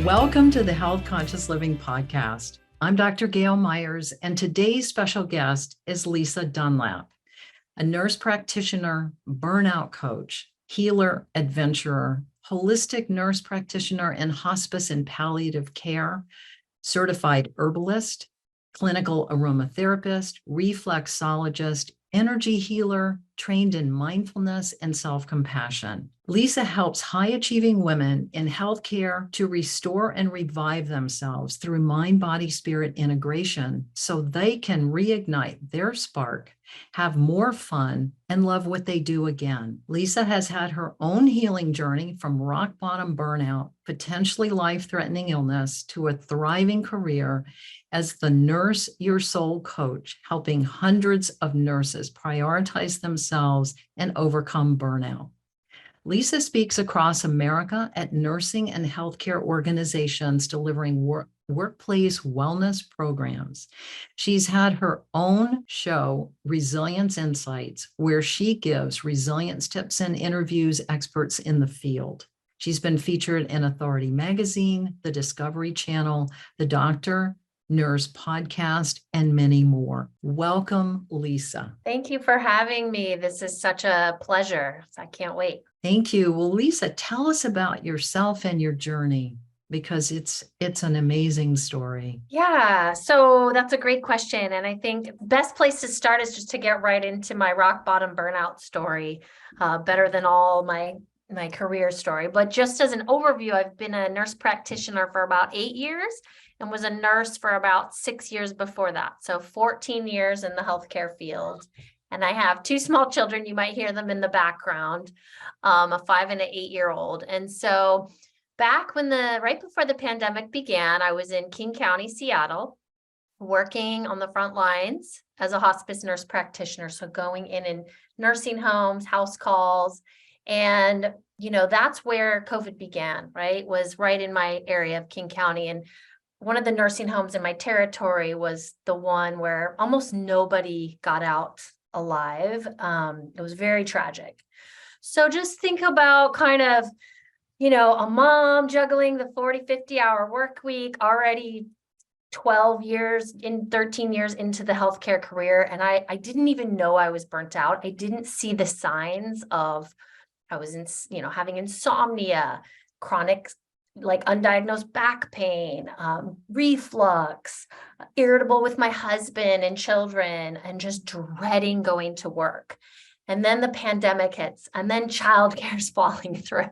Welcome to the Health Conscious Living Podcast. I'm Dr. Gayle Myers, and today's special guest is Lisa Dunlap, a nurse practitioner, burnout coach, healer, adventurer, holistic nurse practitioner in hospice and palliative care, certified herbalist, clinical aromatherapist, reflexologist, energy healer, trained in mindfulness and self-compassion. Lisa helps high-achieving women in healthcare to restore and revive themselves through mind-body-spirit integration so they can reignite their spark, have more fun, and love what they do again. Lisa has had her own healing journey from rock bottom burnout, potentially life-threatening illness, to a thriving career as the Nurse Your Soul coach, helping hundreds of nurses prioritize themselves and overcome burnout. Lisa speaks across America at nursing and healthcare organizations delivering workplace wellness programs. She's had her own show, Resilience Insights, where she gives resilience tips and interviews experts in the field. She's been featured in Authority Magazine, the Discovery Channel, the Dr. Nurse podcast, and many more. Welcome, Lisa. Thank you for having me. This is such a pleasure. I can't wait. Thank you. Well, Lisa, tell us about yourself and your journey, because it's an amazing story. Yeah, so that's a great question. And I think best place to start is just to get right into my rock bottom burnout story, better than all my career story. But just as an overview, I've been a nurse practitioner for about 8 years and was a nurse for about 6 years before that. So 14 years in the healthcare field. And I have 2 small children. You might hear them in the background, a 5 and an 8-year-old. And so back right before the pandemic began, I was in King County, Seattle, working on the front lines as a hospice nurse practitioner. So going in nursing homes, house calls. And, that's where COVID began, right? Was right in my area of King County. And one of the nursing homes in my territory was the one where almost nobody got out alive. It was very tragic. So just think about kind of, a mom juggling the 40, 50-hour work week, already 13 years into the healthcare career. And I didn't even know I was burnt out. I didn't see the signs of, I was having insomnia, chronic, like undiagnosed back pain, reflux, irritable with my husband and children, and just dreading going to work. And then the pandemic hits, and then childcare is falling through.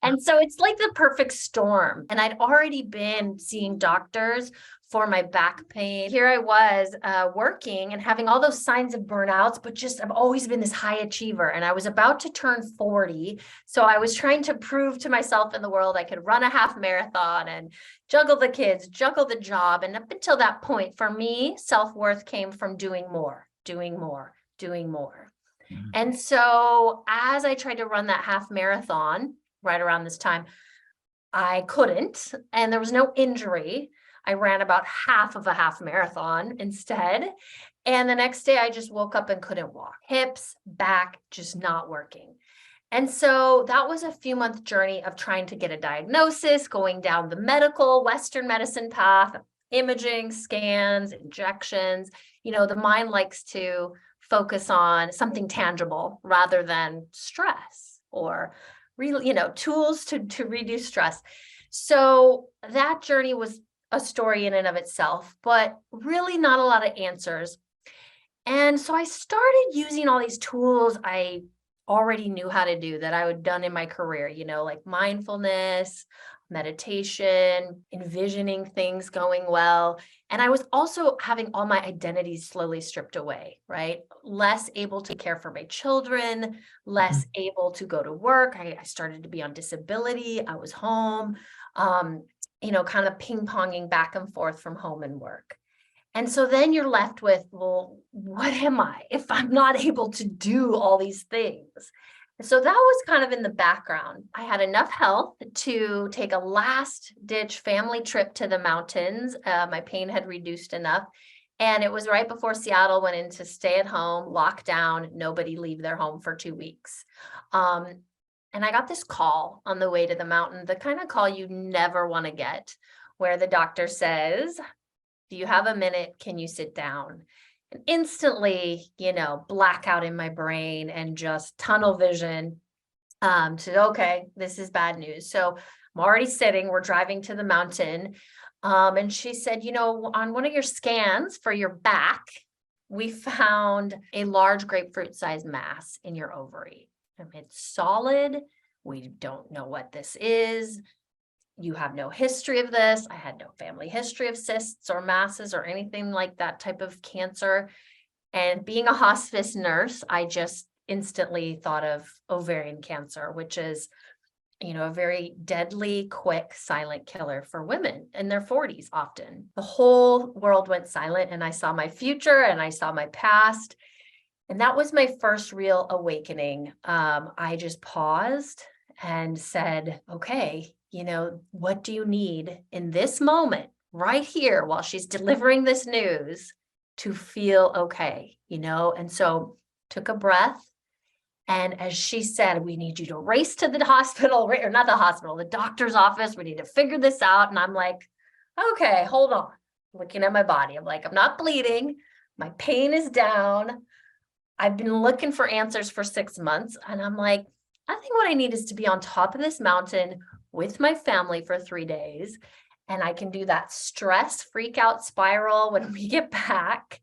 And so it's like the perfect storm. And I'd already been seeing doctors for my back pain. Here I was working and having all those signs of burnouts, but just I've always been this high achiever. And I was about to turn 40. So I was trying to prove to myself in the world I could run a half marathon and juggle the kids, juggle the job. And up until that point, for me, self-worth came from doing more, doing more, doing more. And so as I tried to run that half marathon right around this time, I couldn't, and there was no injury. I ran about half of a half marathon instead. And the next day I just woke up and couldn't walk. Hips, back, just not working. And so that was a few month journey of trying to get a diagnosis, going down the medical Western medicine path, imaging, scans, injections. The mind likes to focus on something tangible rather than stress or tools to reduce stress. So that journey was a story in and of itself, but really not a lot of answers. And so I started using all these tools I already knew how to do that I had done in my career, like mindfulness, meditation, envisioning things going well. And I was also having all my identities slowly stripped away, right? Less able to care for my children, less able to go to work. I started to be on disability. I was home, kind of ping-ponging back and forth from home and work. And so then you're left with, well, what am I if I'm not able to do all these things? So that was kind of in the background. I had enough health to take a last ditch family trip to the mountains. My pain had reduced enough. And it was right before Seattle went into stay at home, lockdown, nobody leave their home for 2 weeks. And I got this call on the way to the mountain, the kind of call you never want to get, where the doctor says, "Do you have a minute? Can you sit down?" And instantly, blackout in my brain and just tunnel vision. Said, okay, this is bad news. So I'm already sitting, we're driving to the mountain. And she said, on one of your scans for your back, we found a large grapefruit sized mass in your ovary. It's solid. We don't know what this is. You have no history of this. I had no family history of cysts or masses or anything like that type of cancer. And being a hospice nurse, I just instantly thought of ovarian cancer, which is, a very deadly, quick, silent killer for women in their 40s often. The whole world went silent, and I saw my future and I saw my past. And that was my first real awakening. I just paused and said, okay, what do you need in this moment, right here, while she's delivering this news, to feel okay, And so took a breath. And as she said, we need you to race to the hospital, or not the hospital, the doctor's office. We need to figure this out. And I'm like, okay, hold on. Looking at my body. I'm like, I'm not bleeding. My pain is down. I've been looking for answers for 6 months. And I'm like, I think what I need is to be on top of this mountain with my family for 3 days. And I can do that stress freak out spiral when we get back.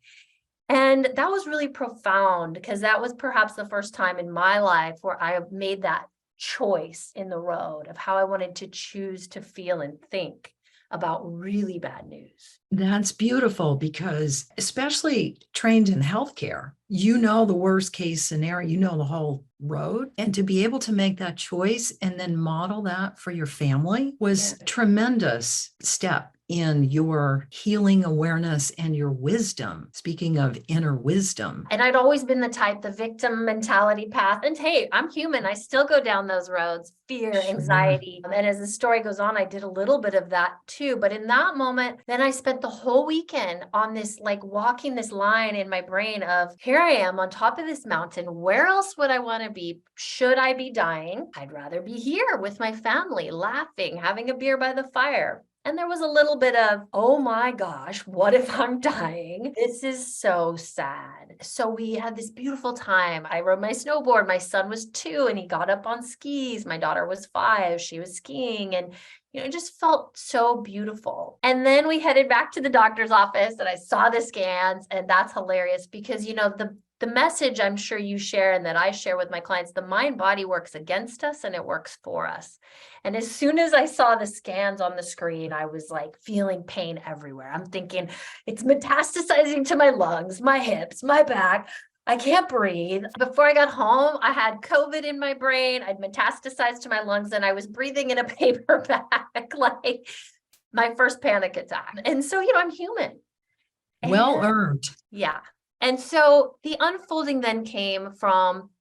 And that was really profound, because that was perhaps the first time in my life where I made that choice in the road of how I wanted to choose to feel and think about really bad news. That's beautiful, because especially trained in healthcare, the worst case scenario, the whole road. And to be able to make that choice and then model that for your family was a tremendous step in your healing awareness and your wisdom. Speaking of inner wisdom. And I'd always been the victim mentality path. And hey, I'm human. I still go down those roads, fear, anxiety. And as the story goes on, I did a little bit of that too. But in that moment, then I spent the whole weekend on this, walking this line in my brain of, here I am on top of this mountain. Where else would I want to be? Should I be dying? I'd rather be here with my family, laughing, having a beer by the fire. And there was a little bit of, oh my gosh, what if I'm dying? This is so sad. So we had this beautiful time. I rode my snowboard. My son was 2 and he got up on skis. My daughter was 5. She was skiing, and it just felt so beautiful. And then we headed back to the doctor's office and I saw the scans, and that's hilarious because, the message I'm sure you share and that I share with my clients, the mind body works against us and it works for us. And as soon as I saw the scans on the screen, I was feeling pain everywhere. I'm thinking it's metastasizing to my lungs, my hips, my back. I can't breathe. Before I got home, I had COVID in my brain. I'd metastasized to my lungs and I was breathing in a paper bag, my first panic attack. And so, I'm human. Well earned. Yeah. And so the unfolding then came from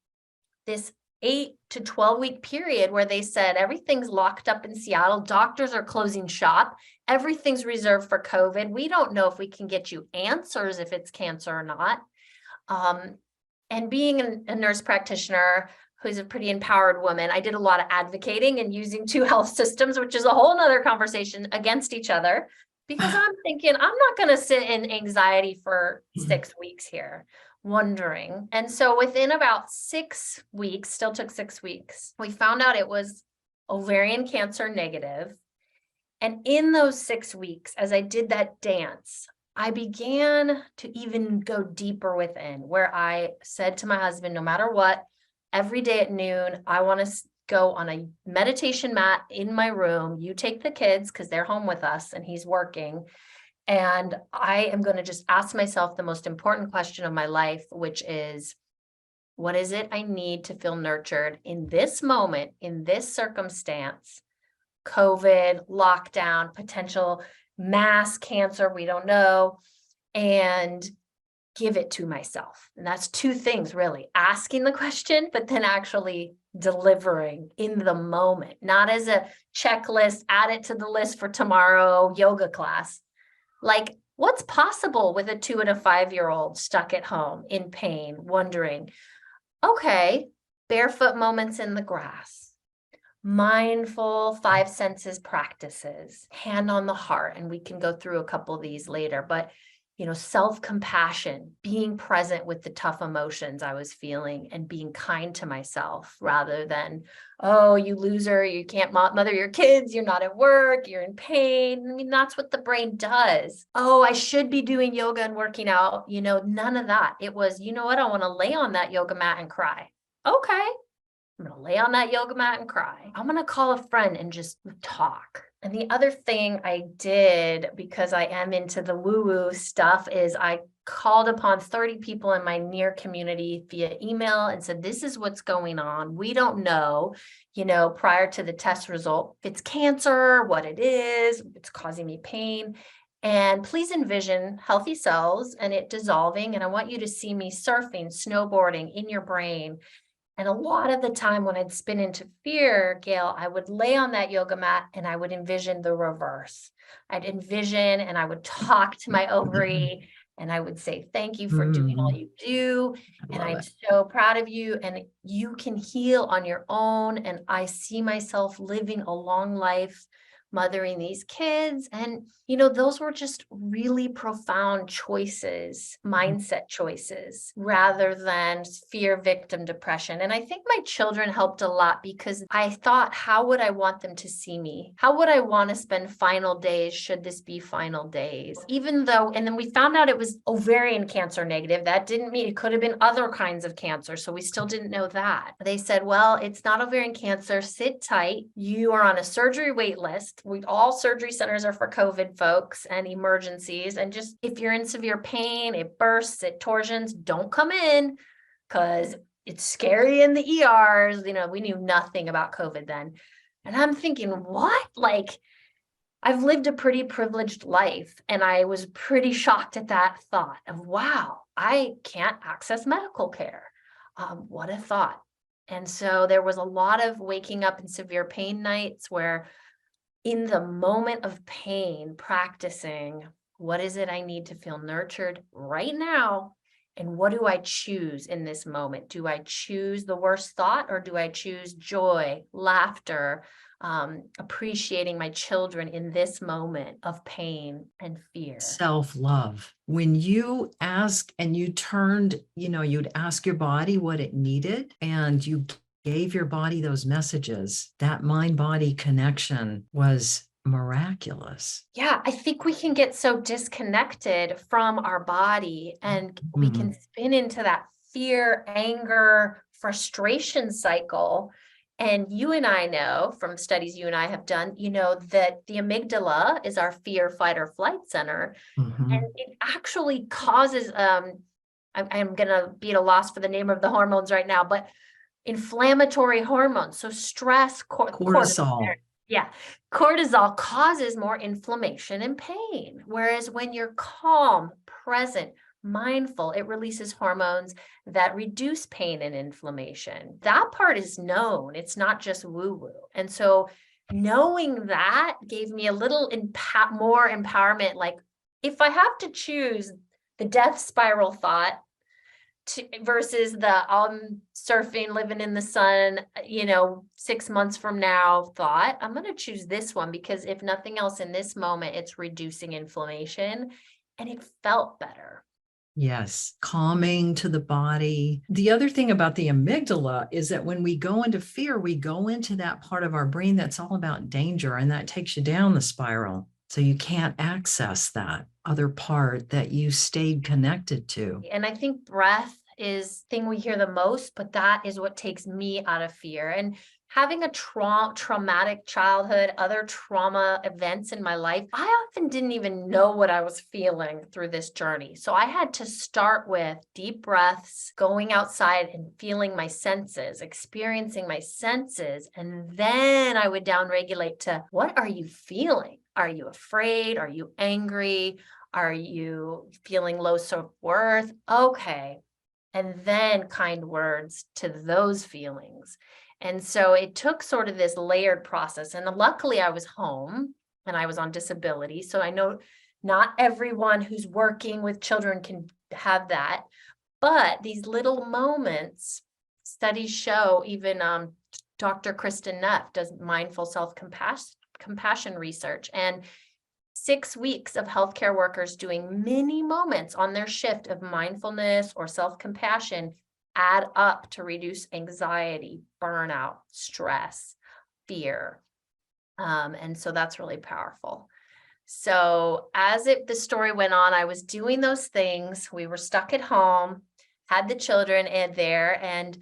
this 8 to 12 week period where they said everything's locked up in Seattle. Doctors are closing shop. Everything's reserved for COVID. We don't know if we can get you answers if it's cancer or not. And being a nurse practitioner who's a pretty empowered woman, I did a lot of advocating and using 2 health systems, which is a whole nother conversation, against each other. Because I'm thinking, I'm not going to sit in anxiety for 6 weeks here, wondering. And so within about 6 weeks, still took 6 weeks, we found out it was ovarian cancer negative. And in those 6 weeks, as I did that dance, I began to even go deeper within, where I said to my husband, no matter what, every day at noon, I want to go on a meditation mat in my room. You take the kids because they're home with us and he's working. And I am going to just ask myself the most important question of my life, which is, what is it I need to feel nurtured in this moment, in this circumstance? COVID, lockdown, potential mass cancer, we don't know, and give it to myself. And that's 2 things, really: asking the question, but then actually delivering in the moment, not as a checklist, add it to the list for tomorrow yoga class. What's possible with a 2 and a 5-year-old stuck at home in pain, wondering, okay, barefoot moments in the grass, mindful 5 senses practices, hand on the heart, and we can go through a couple of these later, but self-compassion, being present with the tough emotions I was feeling and being kind to myself rather than, oh, you loser, you can't mother your kids, you're not at work, you're in pain. I mean, that's what the brain does. Oh, I should be doing yoga and working out. None of that. It was, you know what? I want to lay on that yoga mat and cry. Okay. I'm going to lay on that yoga mat and cry. I'm going to call a friend and just talk. And the other thing I did, because I am into the woo-woo stuff, is I called upon 30 people in my near community via email and said, this is what's going on. We don't know, prior to the test result, if it's cancer, what it is, if it's causing me pain. And please envision healthy cells and it dissolving. And I want you to see me surfing, snowboarding in your brain. And a lot of the time when I'd spin into fear, Gayle, I would lay on that yoga mat and I would envision the reverse. I'd envision and I would talk to my ovary and I would say, thank you for doing all you do. And I'm so proud of you. And you can heal on your own. And I see myself living a long life, mothering these kids. And, those were just really profound choices, mindset choices, rather than fear, victim, depression. And I think my children helped a lot because I thought, how would I want them to see me? How would I want to spend final days? Should this be final days? Even though, and then we found out it was ovarian cancer negative. That didn't mean it could have been other kinds of cancer. So we still didn't know that. They said, well, it's not ovarian cancer. Sit tight. You are on a surgery wait list. All surgery centers are for COVID folks and emergencies. And just if you're in severe pain, it bursts, it torsions, don't come in because it's scary in the ERs. We knew nothing about COVID then. And I'm thinking, what? I've lived a pretty privileged life. And I was pretty shocked at that thought of, wow, I can't access medical care. What a thought. And so there was a lot of waking up in severe pain nights where in the moment of pain, practicing, what is it I need to feel nurtured right now? And what do I choose in this moment? Do I choose the worst thought or do I choose joy, laughter, appreciating my children in this moment of pain and fear? Self-love. When you ask and you turned, you'd ask your body what it needed and you gave your body those messages, that mind-body connection was miraculous. Yeah, I think we can get so disconnected from our body and we can spin into that fear, anger, frustration cycle. And you and I know from studies you and I have done, that the amygdala is our fear, fight, or flight center. And it actually causes, I'm going to be at a loss for the name of the hormones right now, but inflammatory hormones. So stress, cortisol. Yeah. Cortisol causes more inflammation and pain. Whereas when you're calm, present, mindful, it releases hormones that reduce pain and inflammation. That part is known. It's not just woo-woo. And so knowing that gave me a little more empowerment. Like if I have to choose the death spiral thought versus the surfing, living in the sun, 6 months from now thought, I'm going to choose this one because if nothing else in this moment, it's reducing inflammation and it felt better. Yes, calming to the body. The other thing about the amygdala is that when we go into fear, we go into that part of our brain that's all about danger, and that takes you down the spiral. So you can't access that other part that you stayed connected to. And I think breath is the thing we hear the most, but that is what takes me out of fear. And having a traumatic childhood, other trauma events in my life, I often didn't even know what I was feeling through this journey. So I had to start with deep breaths, going outside and feeling my senses, experiencing my senses. And then I would downregulate to, what are you feeling? Are you afraid? Are you angry? Are you feeling low self-worth? Okay. And then kind words to those feelings. And so it took sort of this layered process. And luckily I was home and I was on disability. So I know not everyone who's working with children can have that. But these little moments, studies show even Dr. Kristen Neff does mindful self-compassion research, and 6 weeks of healthcare workers doing mini moments on their shift of mindfulness or self-compassion add up to reduce anxiety, burnout, stress, fear. And so that's really powerful. So the story went on, I was doing those things. We were stuck at home, had the children there, and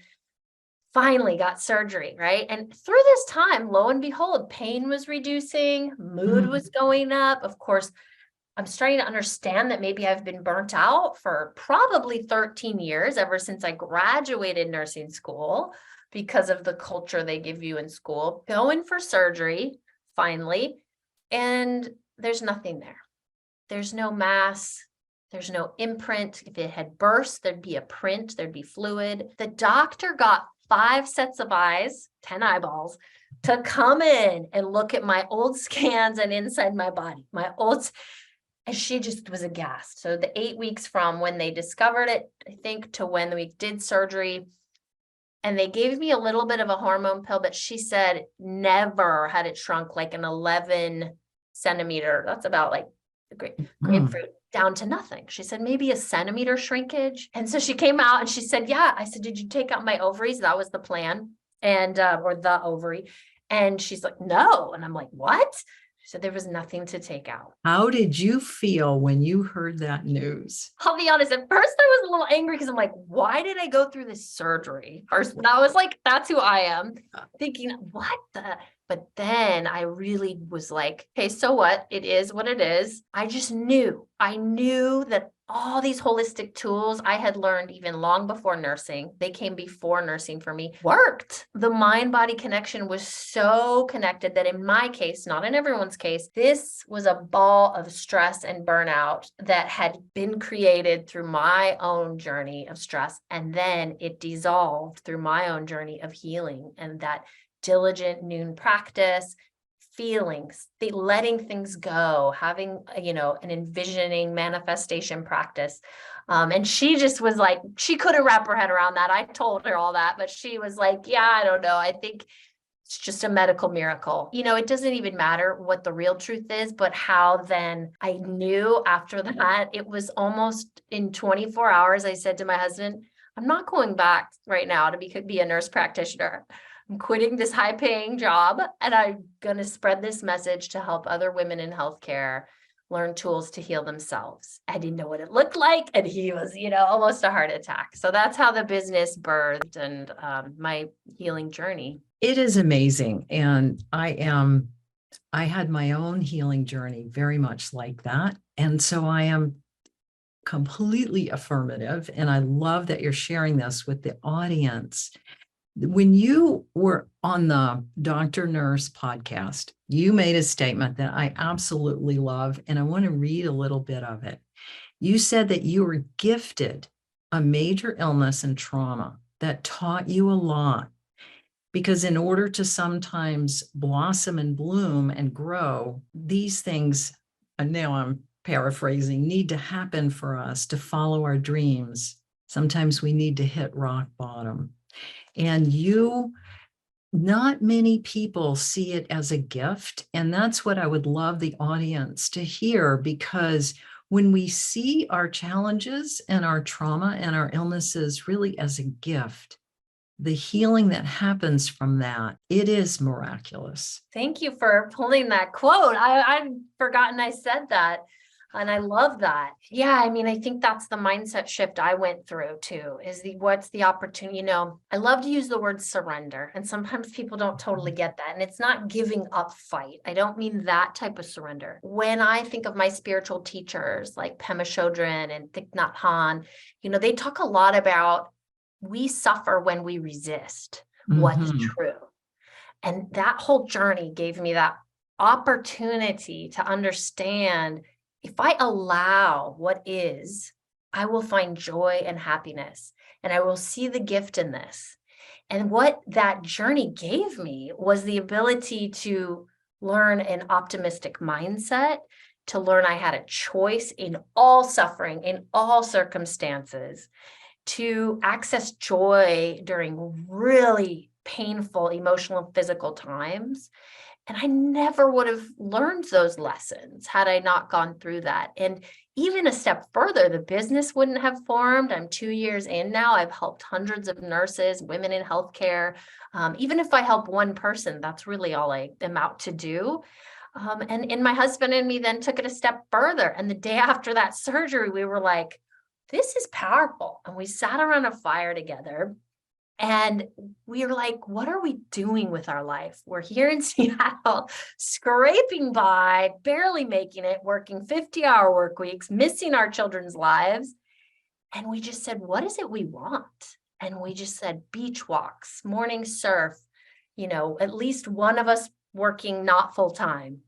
finally got surgery, right? And through this time, lo and behold, pain was reducing, mood was going up. Of course, I'm starting to understand that maybe I've been burnt out for probably 13 years, ever since I graduated nursing school, because of the culture they give you in school, going for surgery, finally, and there's nothing there. There's no mass. There's no imprint. If it had burst, there'd be a print, there'd be fluid. The doctor got 5 sets of eyes, 10 eyeballs, to come in and look at my old scans and inside my body, and she just was aghast. So the 8 weeks from when they discovered it, I think, to when we did surgery, and they gave me a little bit of a hormone pill, but she said never had it shrunk like an 11 centimeter. That's about like the grapefruit down to nothing. She said maybe a centimeter shrinkage. And so she came out and she said, yeah. I said, did you take out my ovaries? That was the plan. And, or the ovary. And she's like, no. And I'm like, what? She said there was nothing to take out. How did you feel when you heard that news? I'll be honest, at first I was a little angry because I'm like, why did I go through this surgery? First, I was like, that's who I am. Thinking, what the? But then I really was like, hey, so what? It is what it is. I just knew. I knew that all these holistic tools I had learned even long before nursing, they came before nursing for me, worked. The mind-body connection was so connected that in my case, not in everyone's case, this was a ball of stress and burnout that had been created through my own journey of stress. And then it dissolved through my own journey of healing, and that diligent noon practice, feelings, letting things go, having, an envisioning manifestation practice. And she just was like, she couldn't wrap her head around that. I told her all that, but she was like, yeah, I don't know. I think it's just a medical miracle. It doesn't even matter what the real truth is, but how then I knew after that, it was almost in 24 hours. I said to my husband, I'm not going back right now to be a nurse practitioner. I'm quitting this high-paying job, and I'm going to spread this message to help other women in healthcare learn tools to heal themselves. I didn't know what it looked like, and he was, almost a heart attack. So that's how the business birthed and my healing journey. It is amazing. And I had my own healing journey very much like that. And so I am completely affirmative. And I love that you're sharing this with the audience. When you were on the Dr. Nurse podcast, you made a statement that I absolutely love, and I want to read a little bit of it. You said that you were gifted a major illness and trauma that taught you a lot, because in order to sometimes blossom and bloom and grow, these things, and now I'm paraphrasing, need to happen for us to follow our dreams. Sometimes we need to hit rock bottom. And not many people see it as a gift. And that's what I would love the audience to hear, because when we see our challenges and our trauma and our illnesses really as a gift, the healing that happens from that, it is miraculous. Thank you for pulling that quote. I'd forgotten I said that. And I love that. Yeah, I think that's the mindset shift I went through too, what's the opportunity? I love to use the word surrender, and sometimes people don't totally get that. And it's not giving up fight. I don't mean that type of surrender. When I think of my spiritual teachers like Pema Chodron and Thich Nhat Hanh, they talk a lot about we suffer when we resist what's true. And that whole journey gave me that opportunity to understand, if I allow what is, I will find joy and happiness, and I will see the gift in this. And what that journey gave me was the ability to learn an optimistic mindset, to learn I had a choice in all suffering, in all circumstances, to access joy during really painful emotional and physical times. And I never would have learned those lessons had I not gone through that. And even a step further, the business wouldn't have formed. I'm 2 years in now. I've helped hundreds of nurses, women in healthcare. Even if I help one person, that's really all I am out to do. And my husband and me then took it a step further. And the day after that surgery, we were like, this is powerful. And we sat around a fire together. And we were like, what are we doing with our life? We're here in Seattle, scraping by, barely making it, working 50-hour work weeks, missing our children's lives. And we just said, what is it we want? And we just said, beach walks, morning surf, at least one of us working not full time,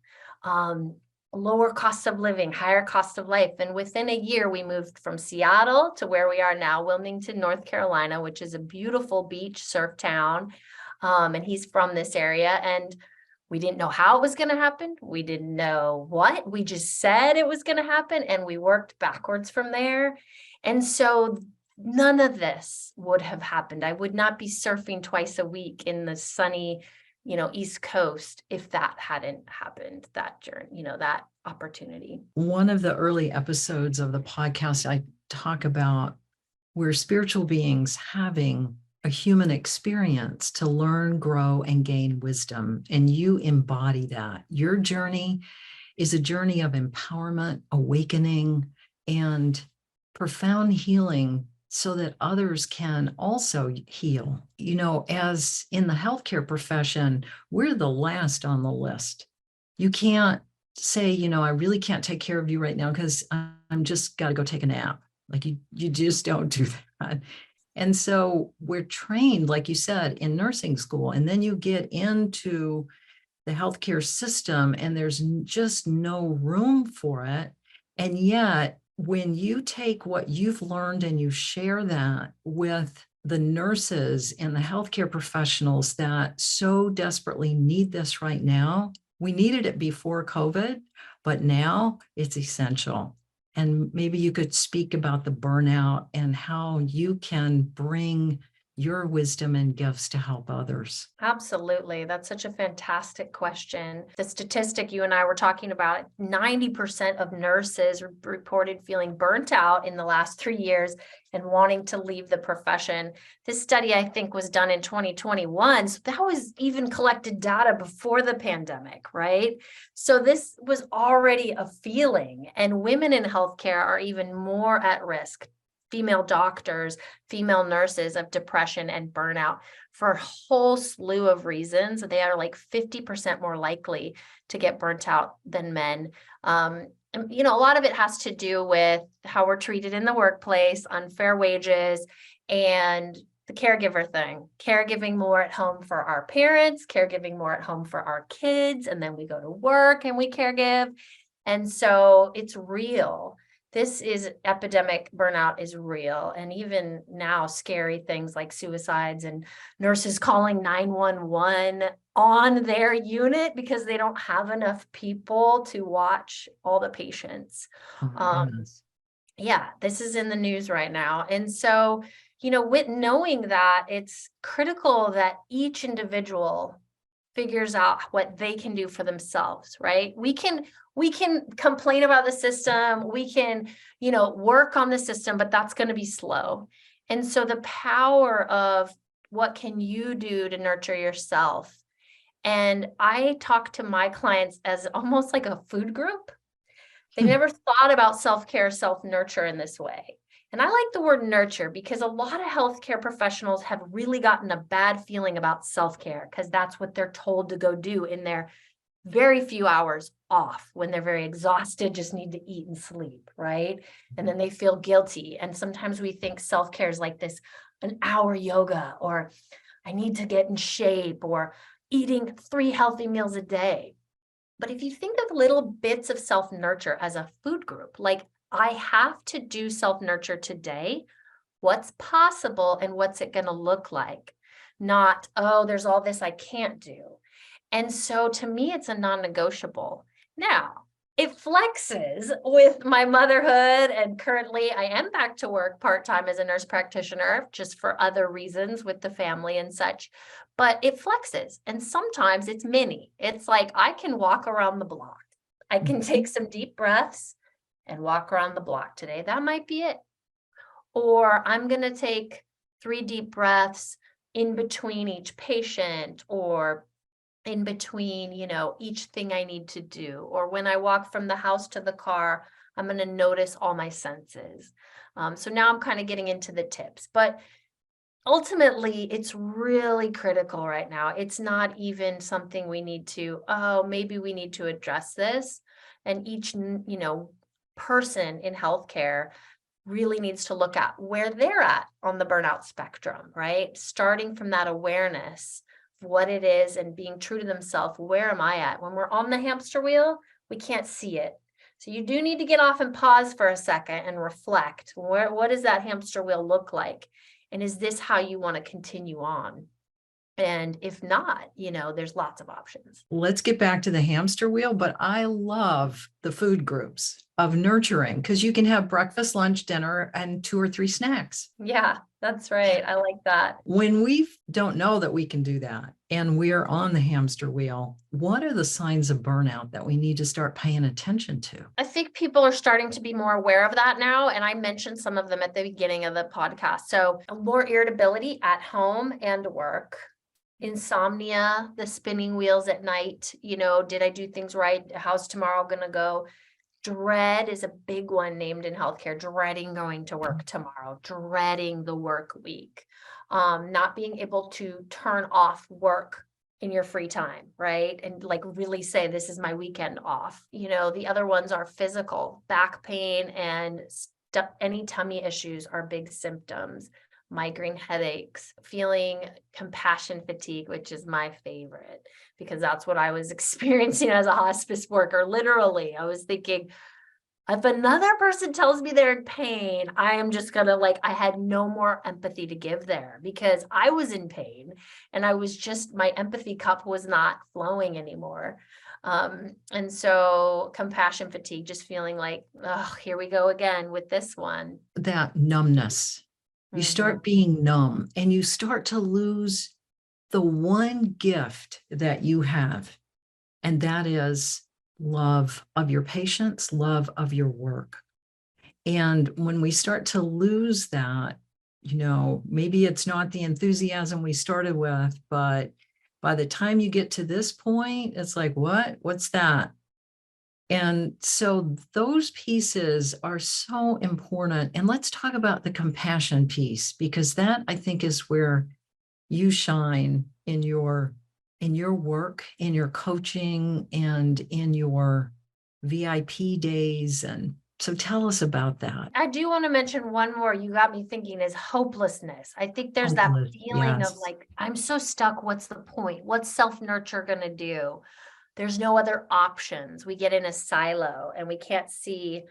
lower cost of living, higher cost of life. And within a year, we moved from Seattle to where we are now, Wilmington, North Carolina, which is a beautiful beach surf town. And he's from this area. And we didn't know how it was going to happen. We didn't know what. We just said it was going to happen. And we worked backwards from there. And so none of this would have happened. I would not be surfing twice a week in the sunny East Coast if that hadn't happened, that journey, that opportunity. One of the early episodes of the podcast, I talk about we're spiritual beings having a human experience to learn, grow, and gain wisdom. And you embody that. Your journey is a journey of empowerment, awakening, and profound healing so that others can also heal. As in the healthcare profession, we're the last on the list. You can't say, I really can't take care of you right now because I'm just got to go take a nap. Like you just don't do that. And so we're trained, like you said, in nursing school, and then you get into the healthcare system and there's just no room for it. And yet, when you take what you've learned and you share that with the nurses and the healthcare professionals that so desperately need this right now, we needed it before COVID, but now it's essential. And maybe you could speak about the burnout and how you can bring your wisdom and gifts to help others. Absolutely. That's such a fantastic question. The statistic you and I were talking about, 90% of nurses reported feeling burnt out in the last 3 years and wanting to leave the profession. This study, I think, was done in 2021. So that was even collected data before the pandemic, right? So this was already a feeling, and women in healthcare are even more at risk. Female doctors, female nurses of depression and burnout for a whole slew of reasons. They are like 50% more likely to get burnt out than men. And, a lot of it has to do with how we're treated in the workplace, unfair wages, and the caregiver thing. Caregiving more at home for our parents, caregiving more at home for our kids, and then we go to work and we caregive. And so it's real. This is epidemic. Burnout is real. And even now, scary things like suicides and nurses calling 911 on their unit because they don't have enough people to watch all the patients. Yeah, this is in the news right now. And so, with knowing that, it's critical that each individual figures out what they can do for themselves, right? We can complain about the system. We can, work on the system, but that's going to be slow. And so the power of what can you do to nurture yourself? And I talk to my clients as almost like a food group. They never thought about self-care, self-nurture in this way. And I like the word nurture because a lot of healthcare professionals have really gotten a bad feeling about self-care because that's what they're told to go do in their very few hours off when they're very exhausted, just need to eat and sleep, right? And then they feel guilty. And sometimes we think self-care is like this, an hour yoga, or I need to get in shape, or eating 3 healthy meals a day. But if you think of little bits of self-nurture as a food group, like I have to do self-nurture today, what's possible and what's it going to look like? Not, oh, there's all this I can't do. And so to me, it's a non-negotiable. Now, it flexes with my motherhood. And currently I am back to work part-time as a nurse practitioner, just for other reasons with the family and such. But it flexes. And sometimes it's mini. It's like I can walk around the block. I can take some deep breaths and walk around the block today. That might be it. Or I'm going to take 3 deep breaths in between each patient, or in between, each thing I need to do. Or when I walk from the house to the car, I'm going to notice all my senses. So now I'm kind of getting into the tips, but ultimately it's really critical right now. It's not even something we need to, maybe we need to address this. And each, person in healthcare really needs to look at where they're at on the burnout spectrum, right? Starting from that awareness of what it is and being true to themselves. Where am I at? When we're on the hamster wheel, we can't see it. So you do need to get off and pause for a second and reflect. What does that hamster wheel look like? And is this how you want to continue on? And if not, there's lots of options. Let's get back to the hamster wheel, but I love the food groups of nurturing because you can have breakfast, lunch, dinner, and 2 or 3 snacks. Yeah, that's right. I like that. When we don't know that we can do that and we're on the hamster wheel, what are the signs of burnout that we need to start paying attention to? I think people are starting to be more aware of that now. And I mentioned some of them at the beginning of the podcast. So more irritability at home and work. Insomnia, the spinning wheels at night, did I do things right? How's tomorrow going to go? Dread is a big one named in healthcare, dreading going to work tomorrow, dreading the work week, not being able to turn off work in your free time, right? And like really say, this is my weekend off. The other ones are physical, back pain and any tummy issues are big symptoms. Migraine headaches, feeling compassion fatigue, which is my favorite because that's what I was experiencing as a hospice worker. Literally, I was thinking, if another person tells me they're in pain, I am just gonna I had no more empathy to give there because I was in pain and my empathy cup was not flowing anymore. And so compassion fatigue, just feeling like, oh, here we go again with this one. That numbness. You start being numb and you start to lose the one gift that you have, and that is love of your patients, love of your work. And when we start to lose that, maybe it's not the enthusiasm we started with, but by the time you get to this point, it's like, what's that? And so those pieces are so important. And let's talk about the compassion piece, because that I think is where you shine in your work, in your coaching, and in your VIP days. And so tell us about that. I do want to mention one more. You got me thinking is hopelessness. I think there's that feeling of I'm so stuck. What's the point? What's self-nurture going to do? There's no other options. We get in a silo and we can't see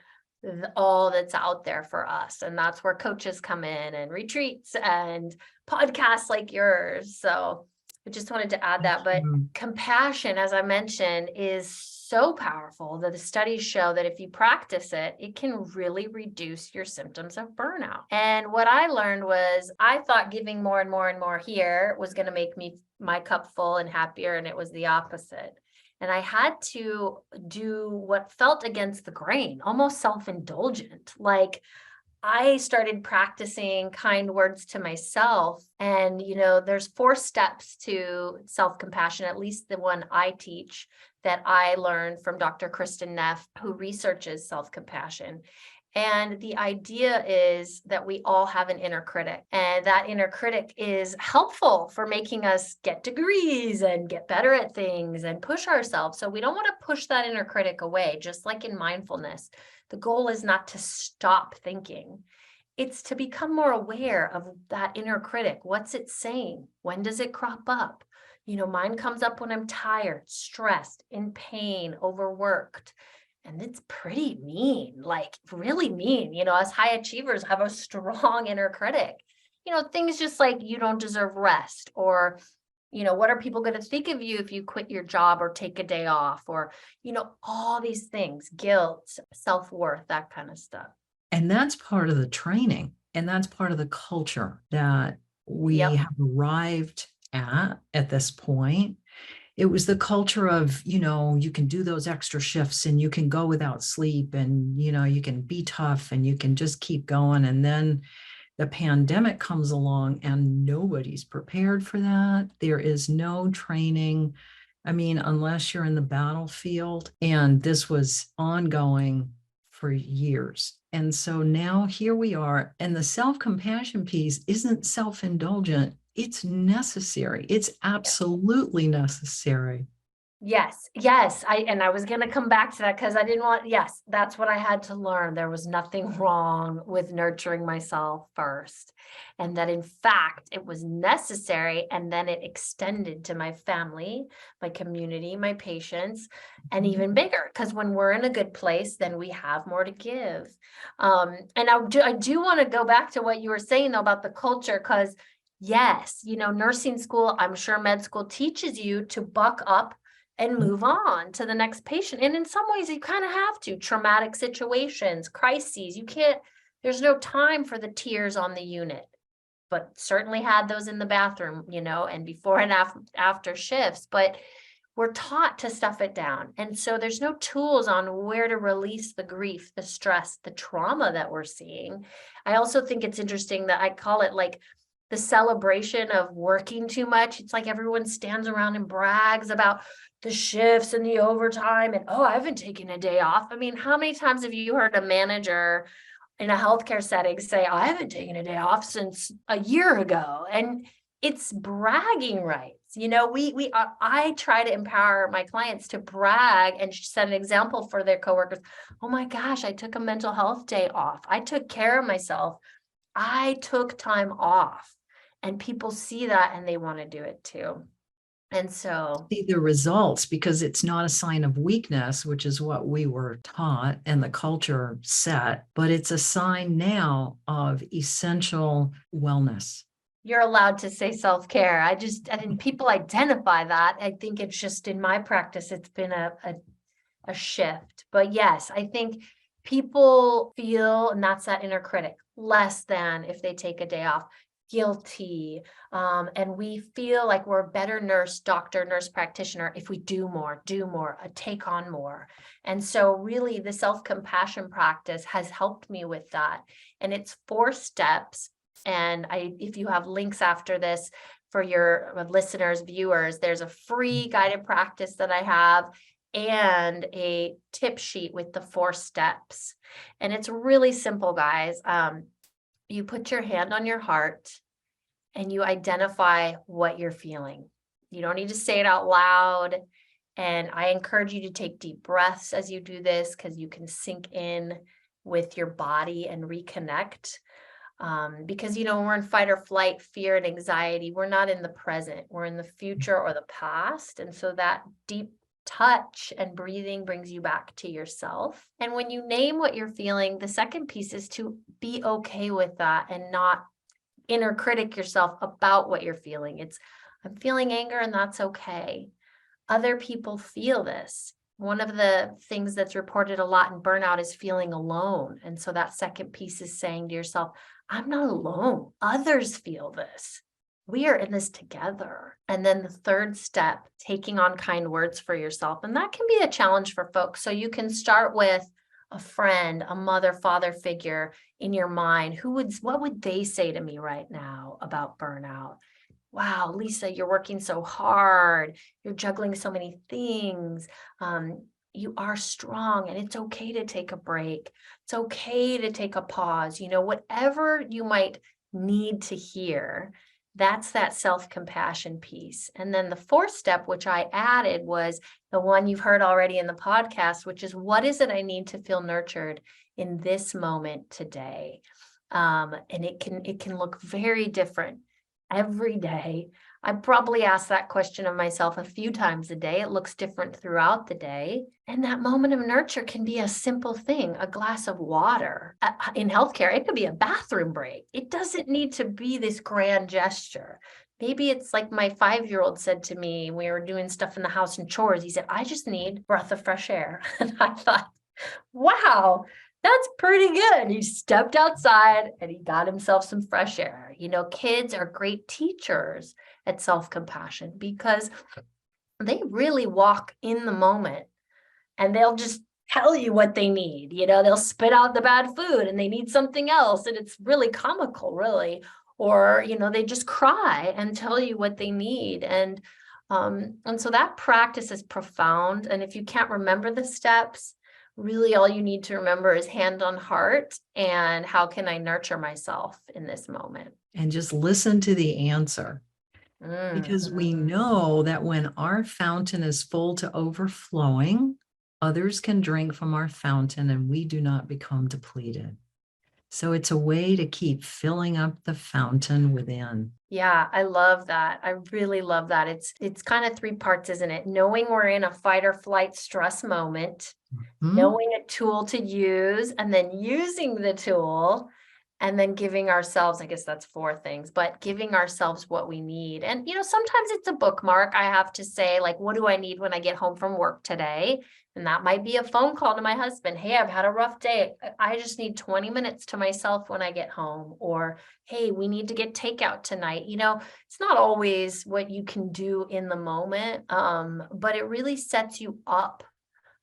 all that's out there for us. And that's where coaches come in and retreats and podcasts like yours. So I just wanted to add that. But compassion, as I mentioned, is so powerful that the studies show that if you practice it, it can really reduce your symptoms of burnout. And what I learned was I thought giving more and more and more here was going to make my cup full and happier. And it was the opposite. And I had to do what felt against the grain, almost self-indulgent. Like I started practicing kind words to myself. And, there's 4 steps to self-compassion, at least the one I teach that I learned from Dr. Kristen Neff, who researches self-compassion. And the idea is that we all have an inner critic, and that inner critic is helpful for making us get degrees and get better at things and push ourselves. So we don't want to push that inner critic away, just like in mindfulness. The goal is not to stop thinking. It's to become more aware of that inner critic. What's it saying? When does it crop up? Mine comes up when I'm tired, stressed, in pain, overworked. And it's pretty mean, like really mean. Us high achievers have a strong inner critic. Things just like you don't deserve rest, or What are people going to think of you if you quit your job or take a day off, or, all these things, guilt, self-worth, that kind of stuff. And that's part of the training. And that's part of the culture that we Yep. have arrived at this point. It was the culture of, you can do those extra shifts and you can go without sleep and, you can be tough and you can just keep going. And then the pandemic comes along and nobody's prepared for that. There is no training. I mean, unless you're in the battlefield, and this was ongoing for years. And so now here we are, and the self-compassion piece isn't self-indulgent. It's necessary. It's absolutely necessary. Yes. I was going to come back to that because I didn't want, yes, that's what I had to learn. There was nothing wrong with nurturing myself first. And that in fact, it was necessary. And then it extended to my family, my community, my patients, and even bigger. Because when we're in a good place, then we have more to give. And I do want to go back to what you were saying though about the culture, because yes, nursing school, I'm sure med school teaches you to buck up and move on to the next patient. And in some ways you kind of have to. Traumatic situations, crises, there's no time for the tears on the unit, but certainly had those in the bathroom, and before and after shifts, but we're taught to stuff it down. And so there's no tools on where to release the grief, the stress, the trauma that we're seeing. I also think it's interesting that I call it like the celebration of working too much. It's like everyone stands around and brags about the shifts and the overtime and, oh, I haven't taken a day off. I mean, how many times have you heard a manager in a healthcare setting say, I haven't taken a day off since a year ago? And it's bragging rights. I try to empower my clients to brag and set an example for their coworkers. Oh my gosh, I took a mental health day off. I took care of myself. I took time off. And people see that and they want to do it too. And so see the results, because it's not a sign of weakness, which is what we were taught and the culture set, but it's a sign now of essential wellness. You're allowed to say self-care. I think people identify that. I think it's just in my practice, it's been a shift. But yes, I think people feel, and that's that inner critic, less than if they take a day off, guilty. And we feel like we're a better nurse practitioner if we do more, take on more. And so really the self-compassion practice has helped me with that. And it's 4 steps. And if you have links after this for your listeners, viewers, there's a free guided practice that I have and a tip sheet with the 4 steps. And it's really simple, guys. You put your hand on your heart and you identify what you're feeling. You don't need to say it out loud. And I encourage you to take deep breaths as you do this, because you can sink in with your body and reconnect. Because, when we're in fight or flight, fear and anxiety, we're not in the present, we're in the future or the past. And so that deep touch and breathing brings you back to yourself. And when you name what you're feeling, the second piece is to be okay with that and not inner critic yourself about what you're feeling. I'm feeling anger and that's okay. Other people feel this. One of the things that's reported a lot in burnout is feeling alone. And so that second piece is saying to yourself, I'm not alone. Others feel this. We are in this together. And then the third step, taking on kind words for yourself. And that can be a challenge for folks. So you can start with a friend, a mother, father figure in your mind. What would they say to me right now about burnout? Wow, Lisa, you're working so hard. You're juggling so many things. You are strong, and it's okay to take a break. It's okay to take a pause. Whatever you might need to hear, that's that self-compassion piece. And then the 4th step, which I added, was the one you've heard already in the podcast, which is, what is it I need to feel nurtured in this moment today? And it can look very different every day. I probably ask that question of myself a few times a day. It looks different throughout the day. And that moment of nurture can be a simple thing, a glass of water. In healthcare, it could be a bathroom break. It doesn't need to be this grand gesture. maybe it's like my 5-year-old said to me, we were doing stuff in the house and chores. He said, I just need a breath of fresh air. And I thought, wow, that's pretty good. He stepped outside and he got himself some fresh air. Kids are great teachers at self-compassion because they really walk in the moment and they'll just tell you what they need. They'll spit out the bad food and they need something else. And it's really comical, really. Or, they just cry and tell you what they need. And so that practice is profound. And if you can't remember the steps, really all you need to remember is hand on heart and how can I nurture myself in this moment? And just listen to the answer. Because we know that when our fountain is full to overflowing, others can drink from our fountain and we do not become depleted. So it's a way to keep filling up the fountain within. Yeah, I love that. I really love that. It's kind of 3 parts, isn't it? Knowing we're in a fight or flight stress moment, knowing a tool to use, and then using the tool, and then giving ourselves, I guess that's 4 things, but giving ourselves what we need. And, sometimes it's a bookmark. I have to say, like, what do I need when I get home from work today? And that might be a phone call to my husband. Hey, I've had a rough day. I just need 20 minutes to myself when I get home. Or, hey, we need to get takeout tonight. It's not always what you can do in the moment, but it really sets you up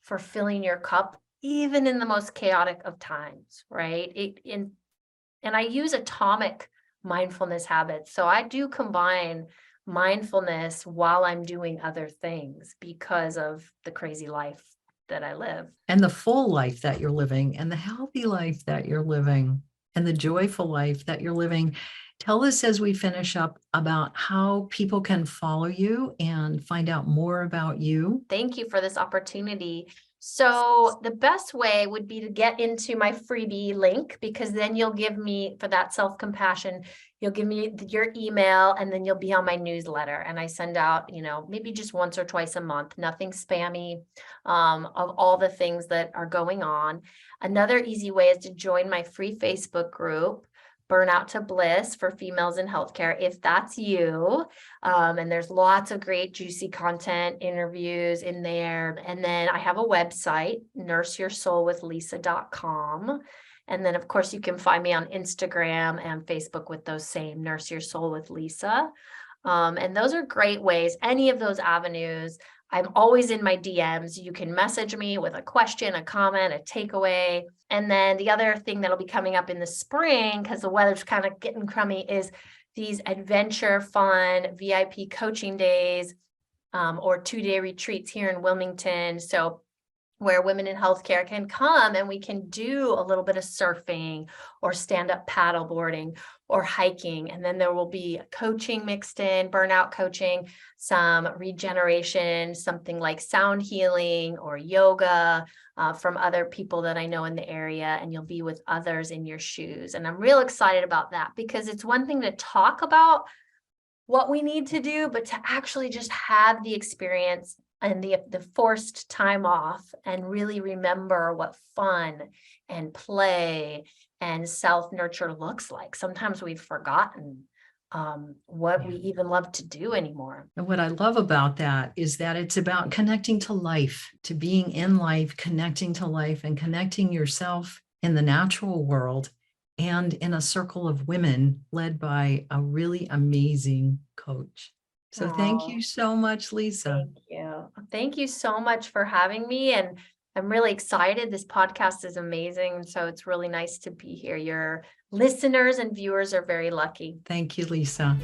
for filling your cup, even in the most chaotic of times, right? And I use atomic mindfulness habits. So I do combine mindfulness while I'm doing other things because of the crazy life that I live. And the full life that you're living, and the healthy life that you're living, and the joyful life that you're living. Tell us as we finish up about how people can follow you and find out more about you. Thank you for this opportunity. So the best way would be to get into my freebie link, because then you'll give me, for that self-compassion, you'll give me your email and then you'll be on my newsletter. And I send out, maybe just once or twice a month, nothing spammy, of all the things that are going on. Another easy way is to join my free Facebook group, Burnout to Bliss, for females in healthcare, if that's you. And there's lots of great juicy content, interviews in there. And then I have a website, nurseyoursoulwithlisa.com. And then, of course, you can find me on Instagram and Facebook with those same, Nurse Your Soul with Lisa. And those are great ways, any of those avenues. I'm always in my DMs. You can message me with a question, a comment, a takeaway. And then the other thing that'll be coming up in the spring, because the weather's kind of getting crummy, is these adventure fun VIP coaching days, or 2-day retreats here in Wilmington. So where women in healthcare can come and we can do a little bit of surfing or stand-up paddleboarding or hiking. And then there will be coaching mixed in, burnout coaching, some regeneration, something like sound healing or yoga from other people that I know in the area. And you'll be with others in your shoes. And I'm real excited about that, because it's one thing to talk about what we need to do, but to actually just have the experience and the forced time off and really remember what fun and play and self-nurture looks like. Sometimes we've forgotten what we even love to do anymore. And what I love about that is that it's about connecting to life, to being in life, connecting to life, and connecting yourself in the natural world and in a circle of women led by a really amazing coach. So thank you so much, Lisa. Thank you. Thank you so much for having me. And I'm really excited. This podcast is amazing. So it's really nice to be here. Your listeners and viewers are very lucky. Thank you, Lisa.